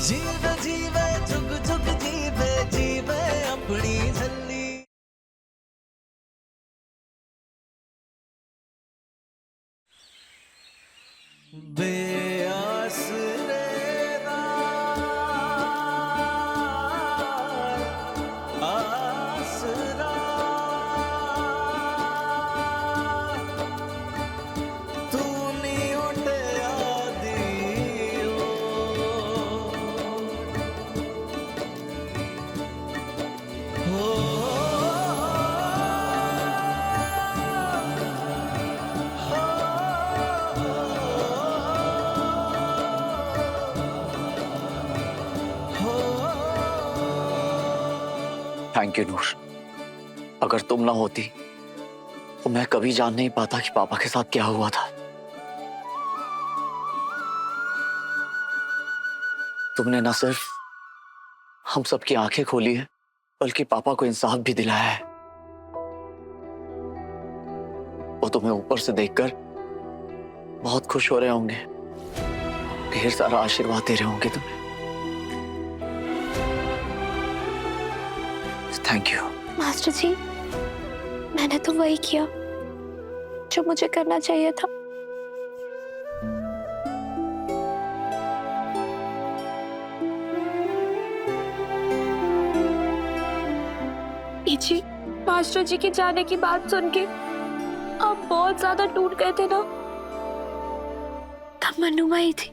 जीवे जीवे जुग जुग जीवे जीवे अपनी झल्ली। बेआसरे आसरा तू नहीं उठे आदि हो। थैंक यू नूर। अगर तुम ना होती तो मैं कभी जान नहीं पाता कि पापा के साथ क्या हुआ था। तुमने ना सिर्फ हम सबकी आंखें खोली है बल्कि पापा को इंसाफ भी दिलाया है। वो तुम्हें ऊपर से देखकर बहुत खुश हो रहे होंगे, ढेर सारा आशीर्वाद दे रहे होंगे तुम्हें। Thank you. मास्टर जी, मैंने तो वही किया जो मुझे करना चाहिए था। जी, मास्टर जी के जाने की बात सुन के आप बहुत ज्यादा टूट गए थे ना। तब मनुमा ही थी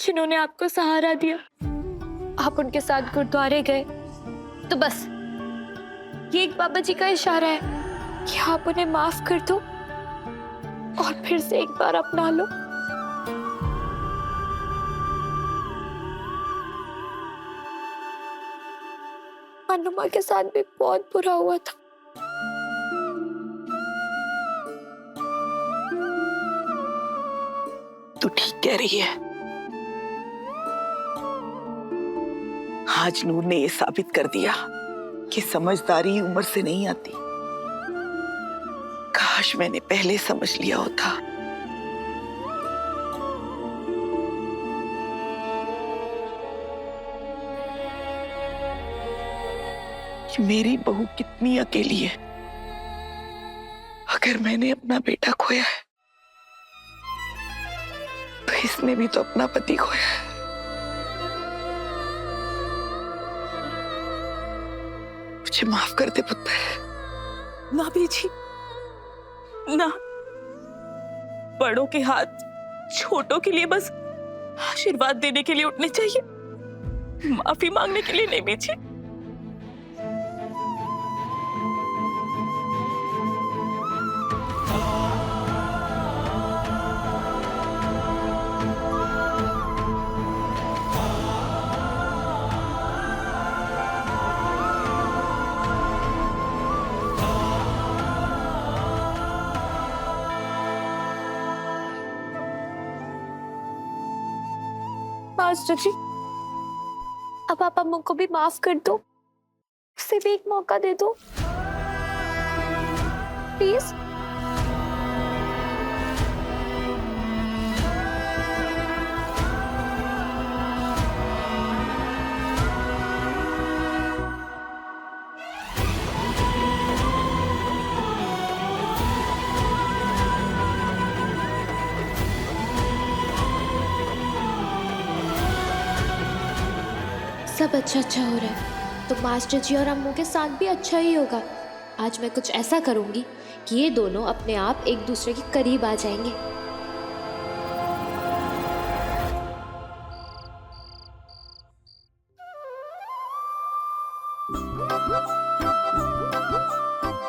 जिन्होंने आपको सहारा दिया। आप उनके साथ गुरुद्वारे गए तो बस ये एक बाबा जी का इशारा है कि आप उन्हें माफ कर दो और फिर से एक बार अपना लो। अनुमा के साथ भी बहुत बुरा हुआ था। तू ठीक कह रही है। आज नूर ने ये साबित कर दिया कि समझदारी उम्र से नहीं आती। काश मैंने पहले समझ लिया होता। कि मेरी बहू कितनी अकेली है। अगर मैंने अपना बेटा खोया है तो इसने भी तो अपना पति खोया है। मुझे माफ कर दे पुत्र। ना बीजी, ना। बड़ों के हाथ छोटों के लिए बस आशीर्वाद देने के लिए उठने चाहिए, माफी मांगने के लिए नहीं बीजी। मास्टर जी, अब आप अम्मू को भी माफ कर दो, उसे भी एक मौका दे दो प्लीज। सब अच्छा अच्छा हो रहा है तो मास्टर जी और अम्मू के साथ भी अच्छा ही होगा। आज मैं कुछ ऐसा करूंगी कि ये दोनों अपने आप एक दूसरे के करीब आ जाएंगे।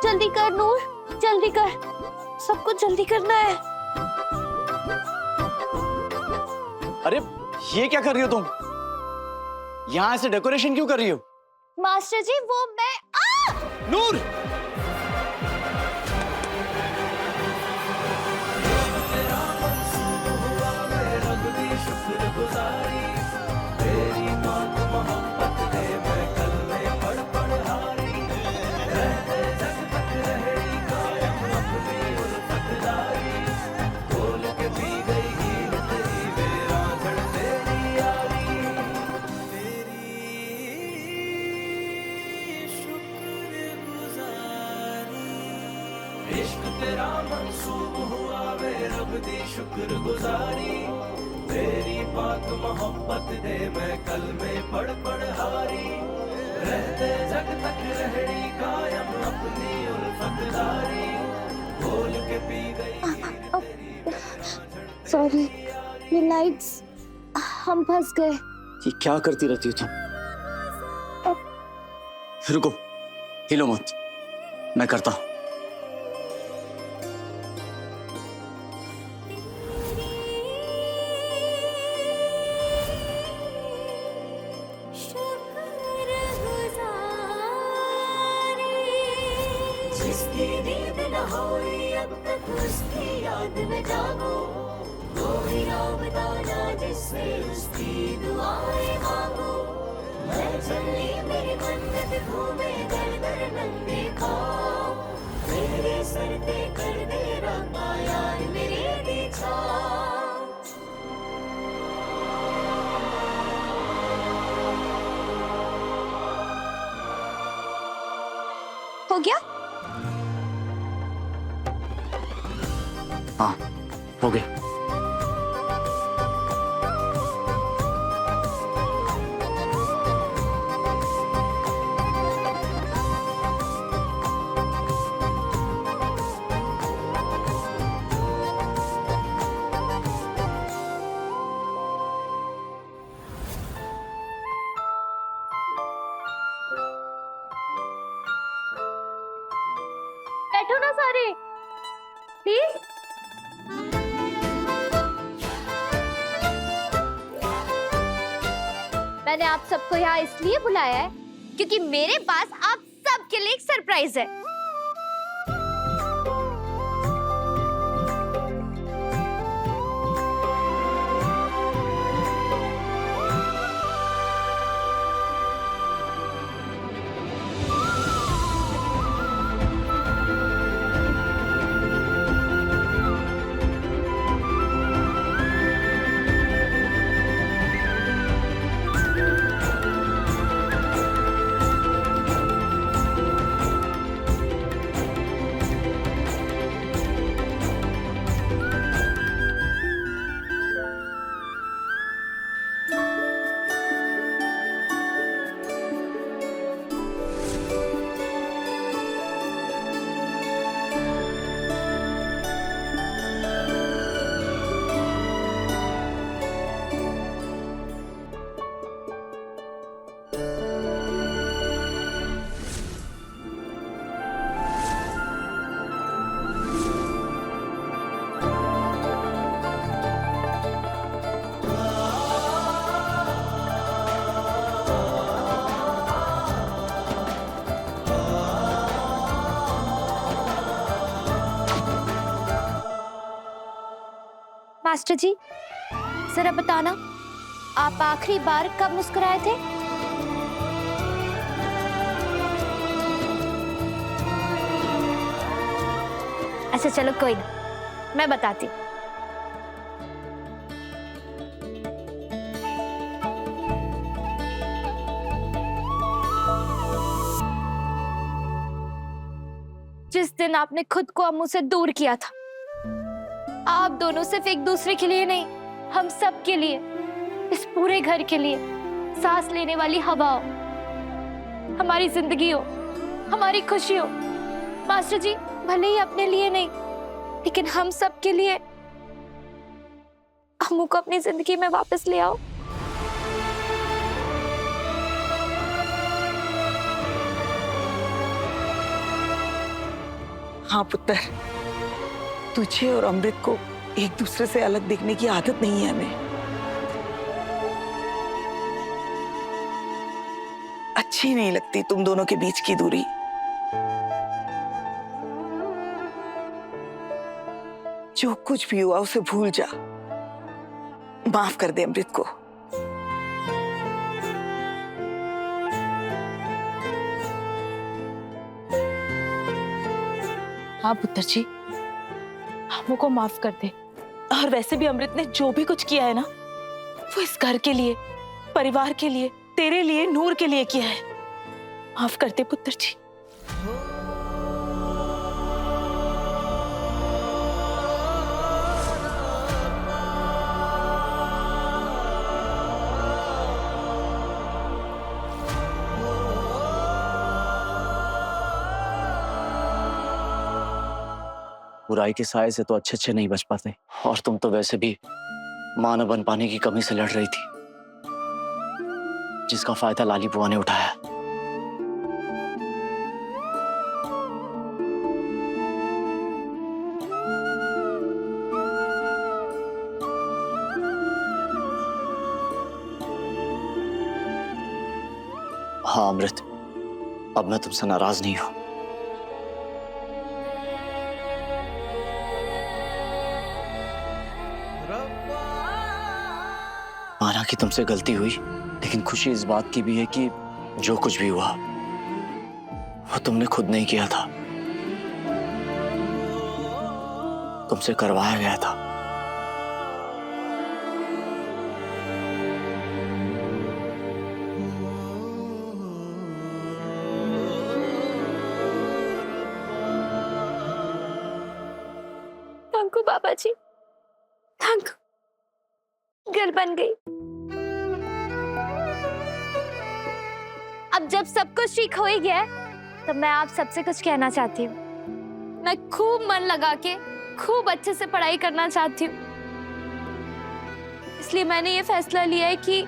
जल्दी कर नूर, जल्दी कर, सब कुछ जल्दी करना है। अरे ये क्या कर रही हो तुम? यहाँ ऐसे डेकोरेशन क्यों कर रही हो? मास्टर जी वो मैं नूर! इश्क तेरा मंसूब हुआ वे रब दी शुक्रगुजारी तेरी पाक मोहब्बत दे मैं कल में पढ़ हारी रहते जग तक रहनी कायम अपनी उल्फतदारी बोल के पी गई सॉरी, ये लाइट्स, हम फंस गए। ये क्या करती रहती हो तुम? रुको, हिलो मत, मैं करता हूं। जिसकी नींद न होई अब तक उसकी याद में जागो कोई राम दाना जिससे उसकी दुआएं मांगो मैं चली मेरी मन्नत घूमे दर दर नंगे पाँव मेरे सर पे कर दे रब्बा यार मेरी दी छाँव। हो गया? हाँ, हो गया। बैठो ना सारे, प्लीज। मैंने आप सबको यहाँ इसलिए बुलाया है क्योंकि मेरे पास आप सबके लिए एक सरप्राइज है। मास्टर जी, जरा बताना, आप आखिरी बार कब मुस्कुराए थे? अच्छा चलो कोई ना, मैं बताती हूँ। जिस दिन आपने खुद को अम्मू से दूर किया था। आप दोनों सिर्फ एक दूसरे के लिए नहीं, हम सब के लिए, इस पूरे घर के लिए सांस लेने वाली हवा हो, हमारी जिंदगी हो, हमारी खुशी हो। मास्टर जी, भले ही अपने लिए नहीं, लेकिन हम सब के लिए अम्मू को अपनी जिंदगी में वापस ले आओ। हाँ पुत्र, तुझे और अमृत को एक दूसरे से अलग देखने की आदत नहीं है हमें। अच्छी नहीं लगती तुम दोनों के बीच की दूरी। जो कुछ भी हुआ उसे भूल जा, माफ कर दे अमृत को। हाँ पुत्र जी, अम्मू को माफ कर दे। और वैसे भी अमृत ने जो भी कुछ किया है ना, वो इस घर के लिए, परिवार के लिए, तेरे लिए, नूर के लिए किया है। माफ कर दे पुत्र जी। बुराई के साए से तो अच्छे अच्छे नहीं बच पाते, और तुम तो वैसे भी मां न बन पाने की कमी से लड़ रही थी, जिसका फायदा लाली बुआ ने उठाया। हाँ अमृत, अब मैं तुमसे नाराज नहीं हूं। माना कि तुमसे गलती हुई, लेकिन खुशी इस बात की भी है कि जो कुछ भी हुआ वो तुमने खुद नहीं किया था, तुमसे करवाया गया था। Thank you Baba ji, thank you. घर बन गई। अब जब सब कुछ ठीक हो ही गया है, तो मैं आप सबसे कुछ कहना चाहती हूँ। मैं खूब मन लगा के खूब अच्छे से पढ़ाई करना चाहती हूँ, इसलिए मैंने ये फैसला लिया है कि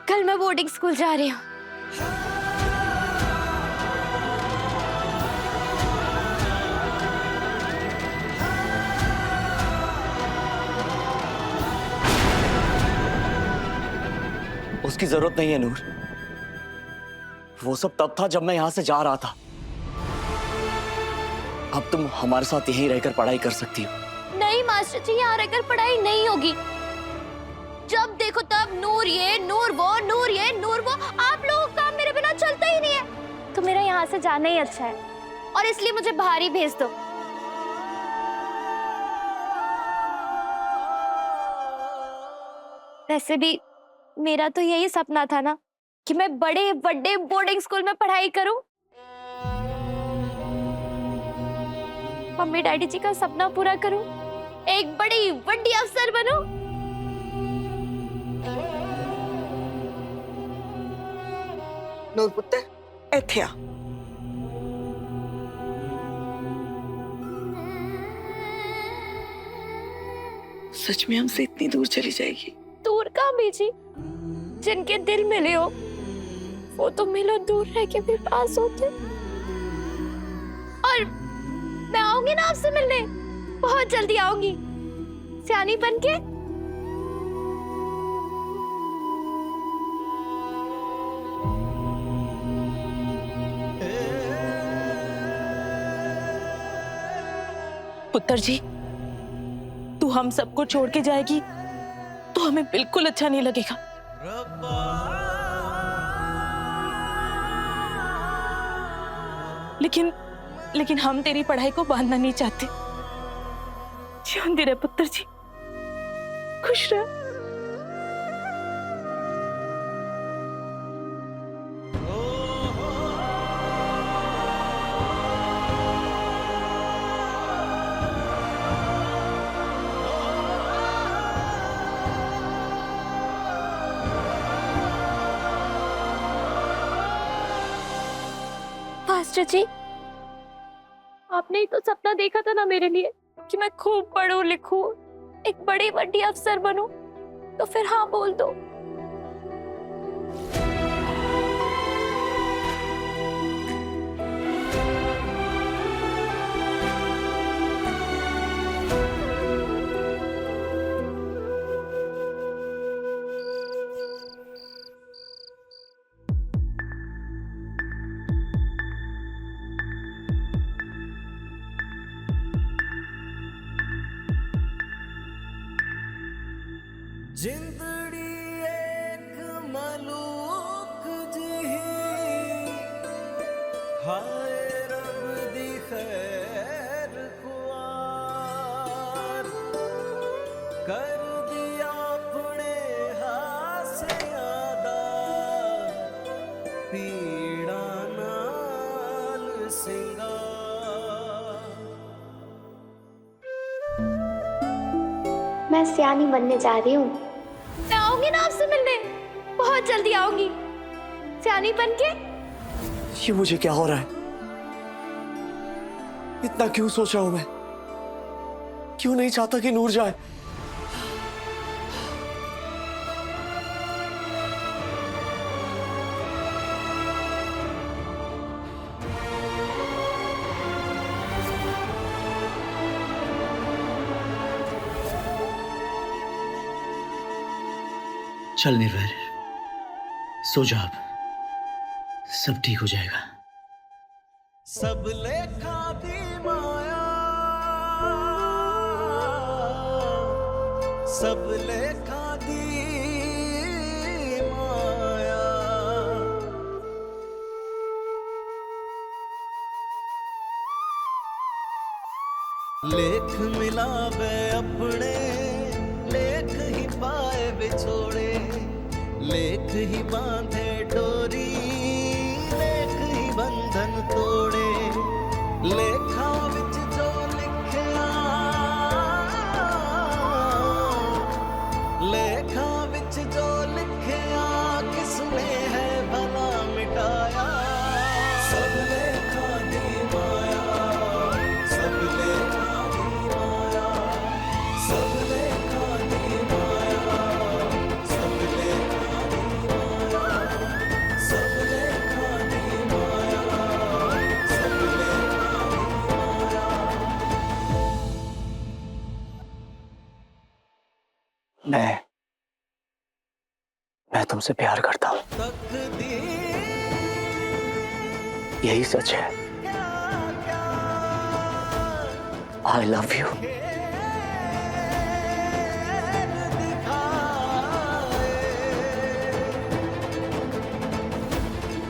कल मैं बोर्डिंग स्कूल जा रही हूँ। उसकी जरूरत नहीं है नूर, वो सब तब था जब मैं यहां से जा रहा था। अब तुम हमारे साथ यहीं रहकर पढ़ाई कर सकती हो। नहीं मास्टर जी, यहाँ रहकर पढ़ाई नहीं होगी। जब देखो तब नूर ये नूर वो, नूर ये नूर वो। आप लोगों का काम मेरे बिना चलता ही नहीं है। तो मेरा यहाँ से जाना ही अच्छा है, और इसलिए मुझे बाहर ही भेज दो। वैसे भी मेरा तो यही सपना था ना कि मैं बड़े बड़े बोर्डिंग स्कूल में पढ़ाई करूं। मम्मी डैडी जी का सपना पूरा करूं, एक बड़ी बड़ी अफसर बनूं। नूर पुत्र, इत्थे आ। सच में हमसे इतनी दूर चली जाएगी? दूर कहाँ बीजी, जिनके दिल मिले हो वो तो मिलो दूर रह के भी पास होते। और मैं आऊंगी ना आपसे मिलने, बहुत जल्दी आऊंगी, सियानी बनके। पुत्र जी, तू हम सबको छोड़ के जाएगी तो हमें बिल्कुल अच्छा नहीं लगेगा। लेकिन हम तेरी पढ़ाई को बांधना नहीं चाहते। जीवन रहे पुत्र जी, खुश रह। मास्टर जी, आपने ही तो सपना देखा था ना मेरे लिए कि मैं खूब पढ़ूं लिखूं, एक बड़ी बड़ी अफसर बनूं, तो फिर हाँ बोल दो। जिंदड़ी एक मलूक जी, हाय रब दी खैर खुआर, कर दिया अपने हाथ से आदा, पीड़ा नाल सिंगार। मैं सियानी बनने जा रही हूँ। मैं आऊंगी ना आपसे मिलने, बहुत जल्दी आऊंगी, सियानी बनके। ये मुझे क्या हो रहा है? इतना क्यों सोच रहा हूं मैं? क्यों नहीं चाहता कि नूर जाए? चल निर्भय, सो जा अब, सब ठीक हो जाएगा। सब लेखा दी माया, सब लेखा दी माया। लेख मिलावे अपने, लेख ही पाए बिछोड़े, लेख ही बांधे डोरी, लेख ही बंधन तोड़े। लेखा विच जो लिखिया, लेखा विच जो लिखिया, किसने है भला मिटाया। सब लेखा दी माया, सब लेखा दी माया, सब लेखा दी माया, सब लेखा दी माया, सब लेखा दी माया, सब लेखा दी माया। मैं तुमसे प्यार करता हूं, तकदीर यही सच है। आई लव यू।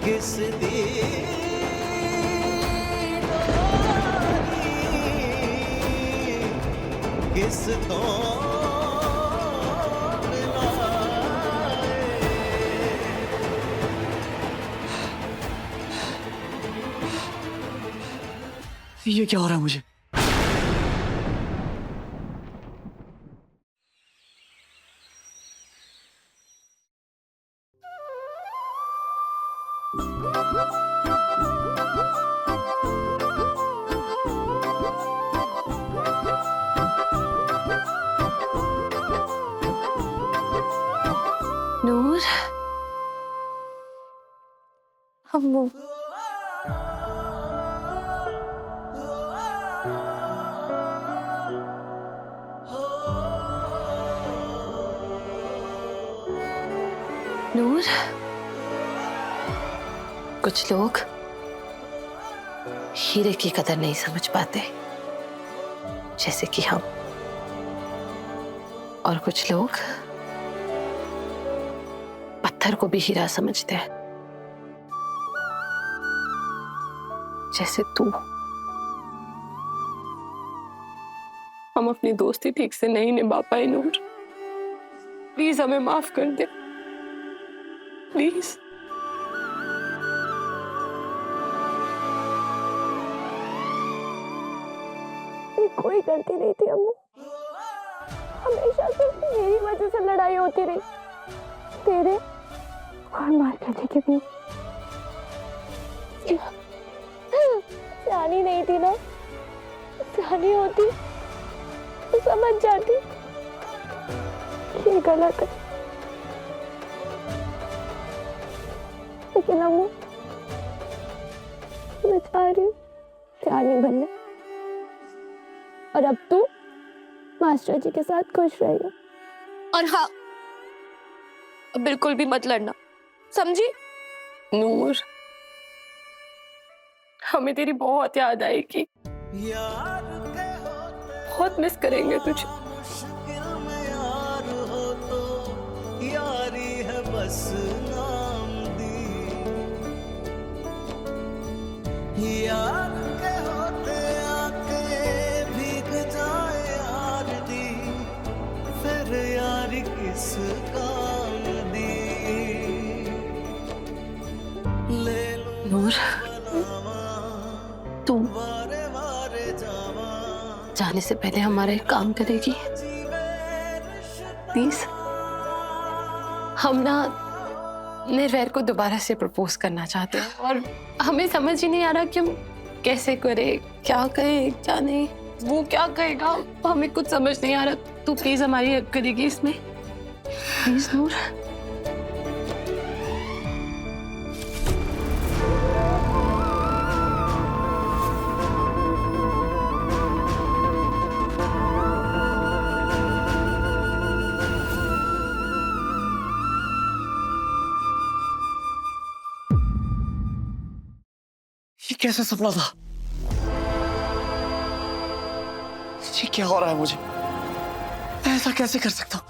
किस दी किस तो ये क्या हो रहा है मुझे? नूर, अम्मू, नूर, कुछ लोग हीरे की कदर नहीं समझ पाते, जैसे कि हम, और कुछ लोग पत्थर को भी हीरा समझते हैं, जैसे तू। हम अपनी दोस्ती ठीक से नहीं निभा पाए नूर, प्लीज हमें माफ कर दे, प्लीज। कोई गलती नहीं थी अम्मू, हमेशा सिर्फ मेरी वजह से लड़ाई होती रही, तेरे और मार्केट के बीच। सियानी नहीं थी ना, सियानी होती तो समझ जाती ये गलत है। लेकिन अम्मू, मैं चाह रही हूँ सियानी बनने, और अब तू मास्टर जी के साथ खुश रही। और हाँ, अब बिल्कुल भी मत लड़ना, समझी? नूर, हमें तेरी बहुत याद आएगी, यार के होते बहुत मिस करेंगे तुझे। मुश्किल में यार हो तो यारी है बस नाम दी। यार के होते आके भीग जाए यार दी, फिर यारी किस काम दी। ले लो नूर, तू वारे वारे जावा, जाने से पहले हमारा एक काम करेगी प्लीज? हम ना निर्वैर को दोबारा से प्रपोज करना चाहते हैं, और हमें समझ ही नहीं आ रहा कि हम कैसे करे, क्या करे, क्या नहीं, वो क्या कहेगा, हमें कुछ समझ नहीं आ रहा। तू प्लीज हमारी हेल्प करेगी इसमें, प्लीज नूर। ये कैसा सपना था? ये क्या हो रहा है मुझे? मैं ऐसा कैसे कर सकता हूं?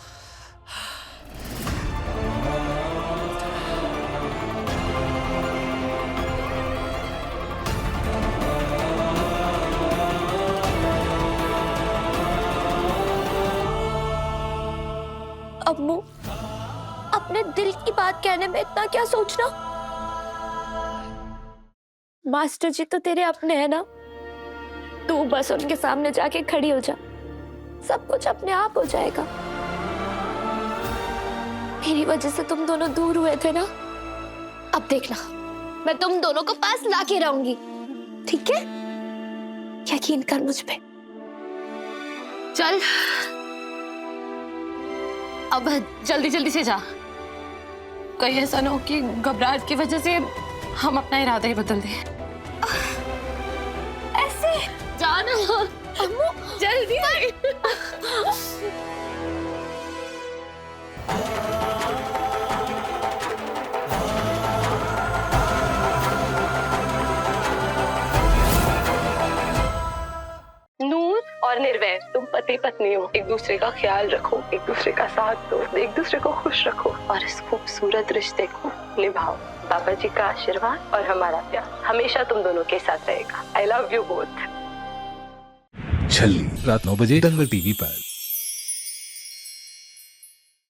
अम्मू, अपने दिल की बात कहने में इतना क्या सोचना? मास्टर जी तो तेरे अपने हैं ना, तू बस उनके सामने जाके खड़ी हो जा, सब कुछ अपने आप हो जाएगा। मेरी वजह से तुम दोनों दूर हुए थे ना, अब देखना मैं तुम दोनों को पास लाके रहूंगी, ठीक है? यकीन कर मुझ पे। चल अब जल्दी जल्दी से जा, कहीं ऐसा ना हो कि घबराहट की वजह से हम अपना इरादा ही बदल दें। ऐसे जाना अम्मू, जल्दी। नूर और निर्वैर, तुम पति पत्नी हो, एक दूसरे का ख्याल रखो, एक दूसरे का साथ दो, एक दूसरे को खुश रखो और इस खूबसूरत रिश्ते को निभाओ। बाबा जी का आशीर्वाद और हमारा प्यार हमेशा तुम दोनों के साथ रहेगा। I love you both. छल्ली रात 9 बजे दंगल टीवी पर।